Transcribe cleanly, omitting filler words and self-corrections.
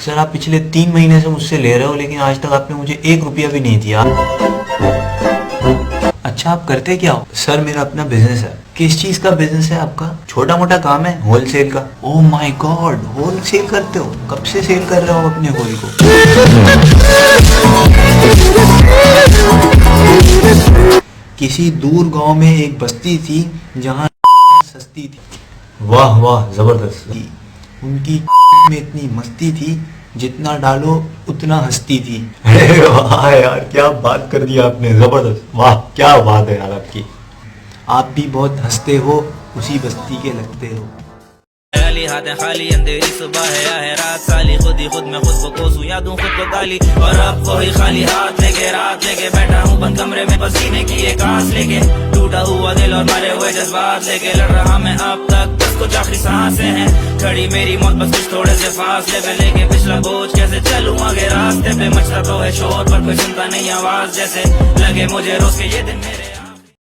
Sir आप पिछले 3 महीने से मुझसे ले रहे हो, लेकिन आज तक आपने मुझे 1 रुपया भी नहीं दिया। अच्छा आप करते क्या हो? सर मेरा अपना बिजनेस है। किस चीज का बिजनेस है आपका? छोटा मोटा काम है, होलसेल का। ओह माय गॉड, होलसेल करते हो? कब से सेल कर रहे हो अपने होल को? किसी दूर गांव में एक बस्ती थी जहां सस्ती थी। वाह वाह, जबरदस्त। उनकी में इतनी मस्ती थी, जितना डालो उतना हंसती थी। अरे वाह यार, क्या बात कर दी आपने, जबरदस्त। वाह क्या बात है यार आपकी। आप भी बहुत हंसते हो, उसी बस्ती के लगते हो। खाली हाथ खाली, अंधेरी सुबह है या है रात, साली खुद ही खुद में खुद को कोसू या दूं खुद को गाली। और अब वही खाली हाथ लेके रात लेके बैठा हूँ बंद कमरे में, पसीने की एक आस लेके, टूटा हुआ दिल और मरे हुए जज्बात लेके लड़ रहा मैं अब तक, बस कुछ आखिरी सांसें हैं, खड़ी मेरी मौत बस कुछ थोड़े से फासले पे, लेके पिछला बोझ कैसे चलूं आगे रास्ते पे, मचता तो है शोर पर कोई सुनता नहीं आवाज, जैसे लगे मुझे रोज के ये दिन मेरे